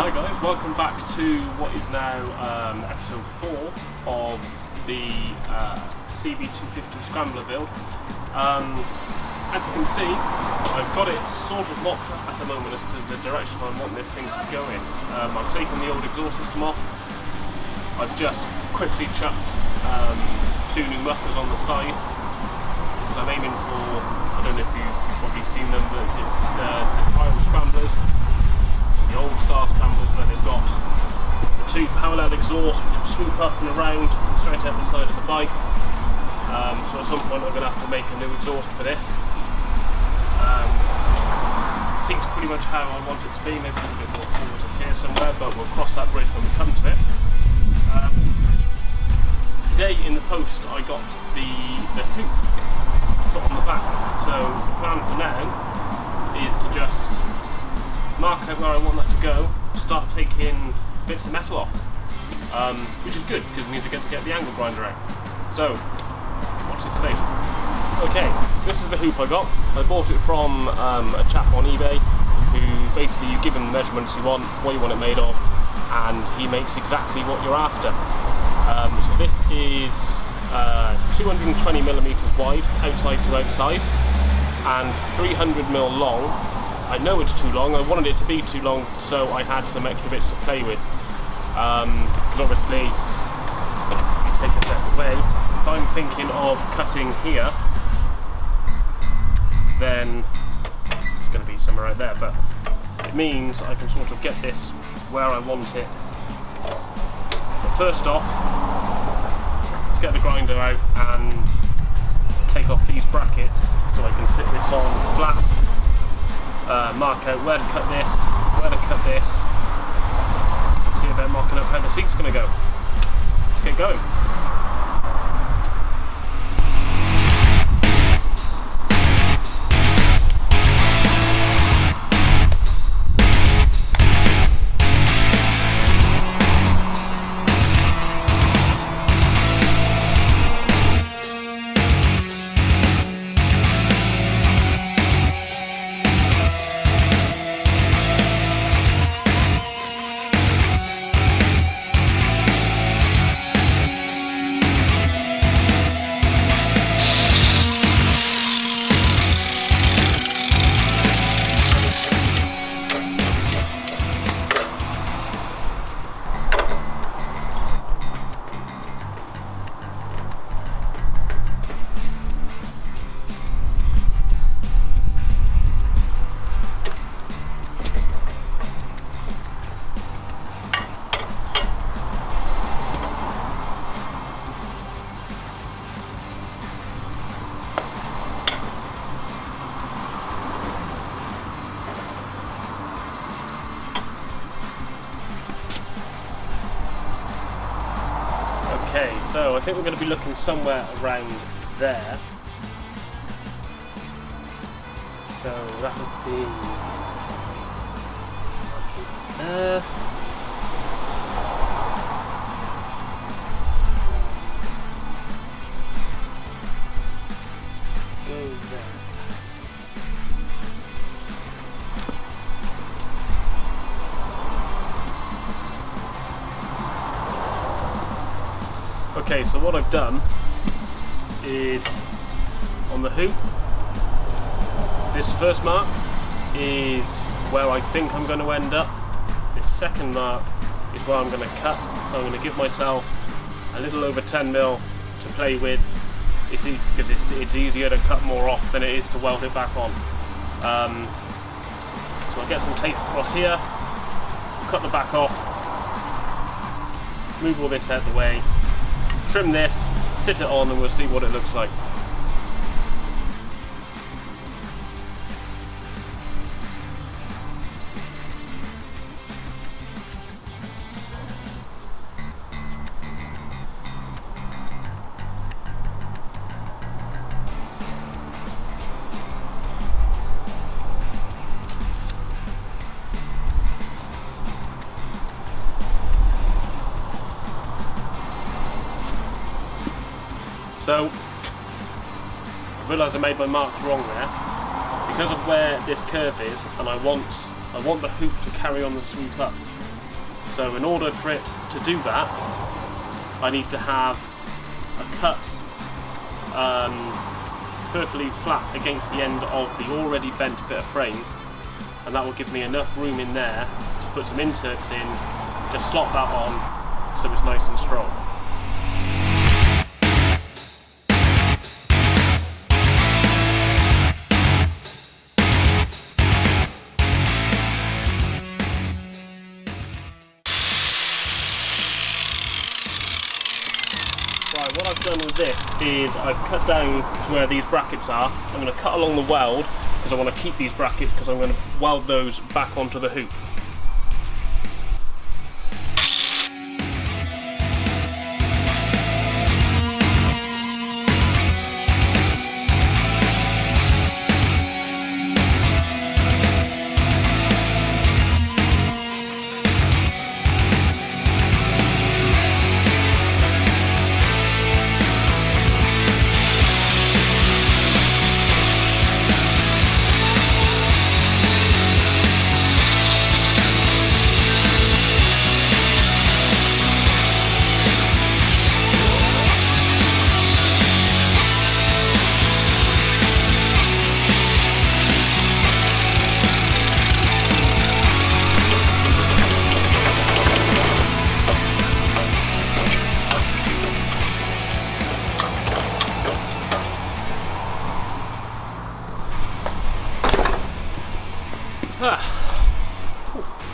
Hi guys, welcome back to what is now episode 4 of the cb250 Scrambler build. As you can see, I've got it sort of locked up at the moment as to the direction I want this thing to go in. I've taken the old exhaust system off. I've just quickly chucked 2 new mufflers on the side, because I'm aiming for, I don't know if you've probably seen them, but the trial scramblers, the old style scramblers where they've got the 2 parallel exhausts which will swoop up and around and straight out the side of the bike. So at some point I'm going to have to make a new exhaust for this. Seat's pretty much how I want it to be, maybe a little bit more forward up here somewhere, but we'll cross that bridge when we come to it. Today in the post I got the hoop put on the back, so the plan for now is to just mark out where I want that to go, start taking bits of metal off, which is good because we need to get the angle grinder out. So, watch this space. Okay, this is the hoop I got. I bought it from a chap on eBay who basically you give him the measurements you want, what you want it made of, and he makes exactly what you're after. So this is 220mm wide, outside to outside, and 300mm long. I know it's too long, I wanted it to be too long, so I had some extra bits to play with. Because obviously, if you take a step away, if I'm thinking of cutting here, then it's going to be somewhere right there, but it means I can sort of get this where I want it. But first off, let's get the grinder out and take off these brackets so I can sit this on flat. Mark out where to cut this, where to cut this, see about marking up how the seat's going to go. Let's get going. Okay, so I think we're going to be looking somewhere around there. So that would be there. Go there. Okay, so what I've done is on the hoop, this first mark is where I think I'm going to end up. This second mark is where I'm going to cut, so I'm going to give myself a little over 10mm to play with. Because it's easier to cut more off than it is to weld it back on. So I'll get some tape across here, cut the back off, move all this out of the way, trim this, sit it on, and we'll see what it looks like. So, I realise I made my marks wrong there. Because of where this curve is, and I want the hoop to carry on the sweep up, So in order for it to do that, I need to have a cut perfectly flat against the end of the already bent bit of frame, and that will give me enough room in there to put some inserts in, just slot that on so it's nice and strong. Right, what I've done with this is I've cut down to where these brackets are. I'm going to cut along the weld because I want to keep these brackets because I'm going to weld those back onto the hoop.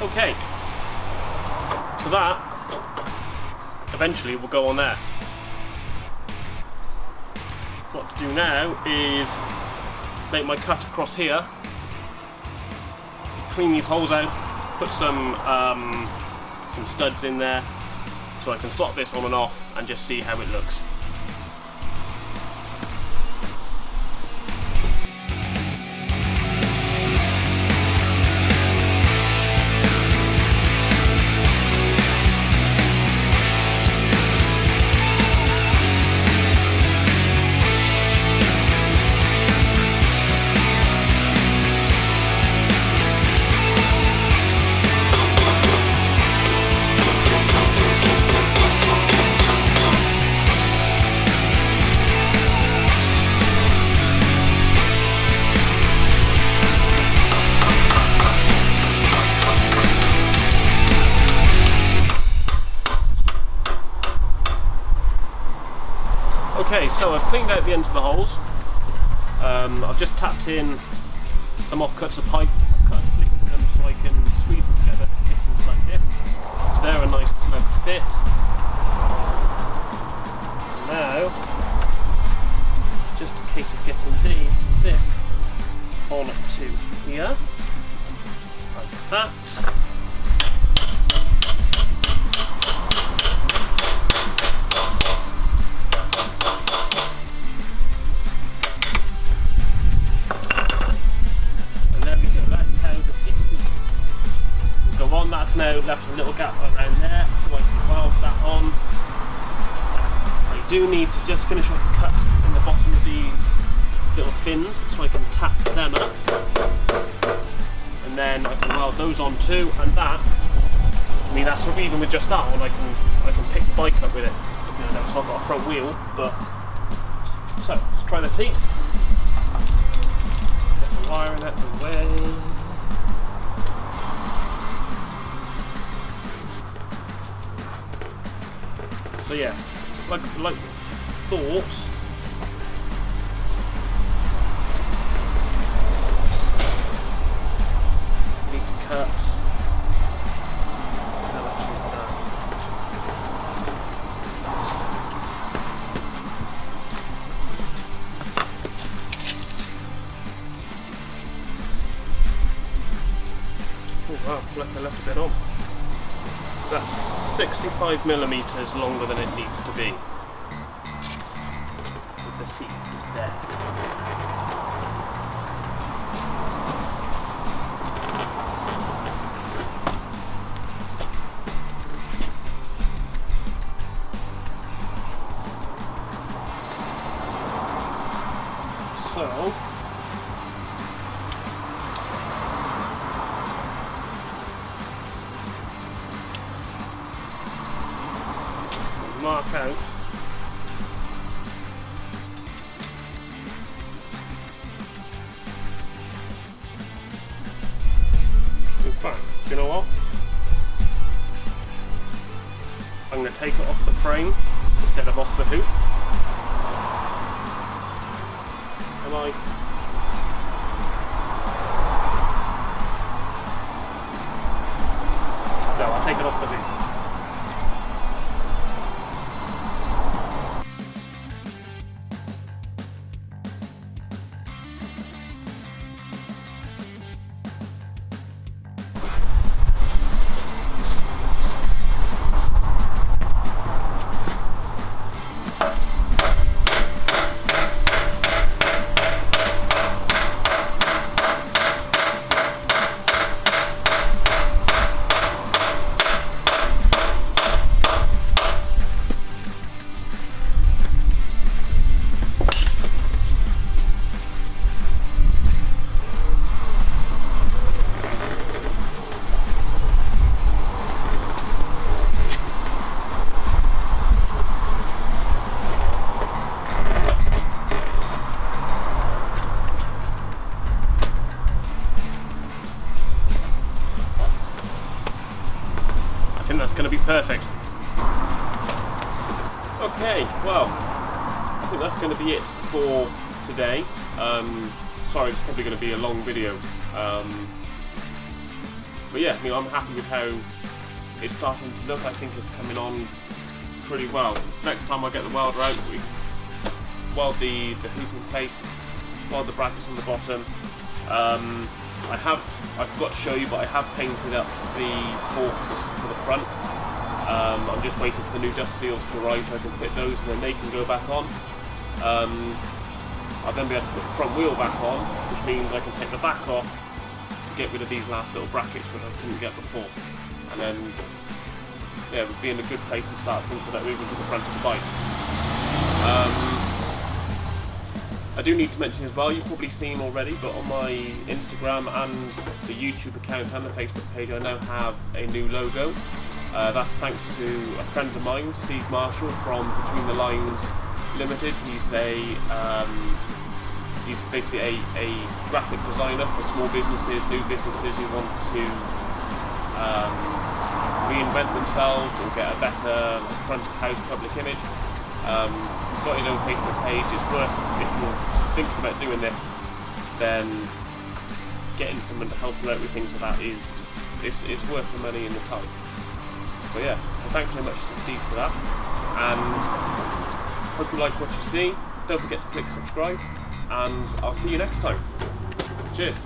Okay, so that eventually will go on there. What to do now is make my cut across here, clean these holes out, put some studs in there so I can slot this on and off and just see how it looks. Okay, so I've cleaned out the ends of the holes. I've just tapped in some offcuts of pipe, cut a slit in them so I can squeeze them together, fittings like this. So they're a nice snug fit. And now, it's just a case of getting this on to here, like that. That's now left a little gap around there, so I can weld that on. I do need to just finish off a cut in the bottom of these little fins, so I can tap them up, and then I can weld those on too. And that, I mean, that's even with just that one, I can pick the bike up with it. You know, it's not got a front wheel, but so let's try the seat. Get the wiring out of the way. So yeah, like thought, need to cut. Oh wow, look, I left a bit on. So that's 65mm longer than it needs to be, with the seat there. So take it off the frame instead of off the hoop. Am I? No, I'll take it off the hoop. I think that's going to be perfect. Okay, well, I think that's going to be it for today. Sorry, it's probably going to be a long video. But yeah, I mean, I'm happy with how it's starting to look. I think it's coming on pretty well. Next time I get the welder out, we weld the hoop in place, weld the brackets on the bottom. I forgot to show you, but I have painted up the forks for the front. I'm just waiting for the new dust seals to arrive so I can fit those and then they can go back on. I'll then be able to put the front wheel back on, which means I can take the back off to get rid of these last little brackets which I couldn't get before. And then, yeah, we'd be in a good place to start thinking about moving to the front of the bike. I do need to mention as well, you've probably seen already, but on my Instagram and the YouTube account and the Facebook page I now have a new logo. That's thanks to a friend of mine, Steve Marshall from Between the Lines Limited. He's basically a graphic designer for small businesses, new businesses who want to reinvent themselves and get a better front of house public image. He's got his own Facebook page. It's worth, if you're thinking about doing this, then getting someone to help you out with things like that is worth the money and the time. But yeah, so thanks very much to Steve for that, and hope you like what you see. Don't forget to click subscribe, and I'll see you next time. Cheers.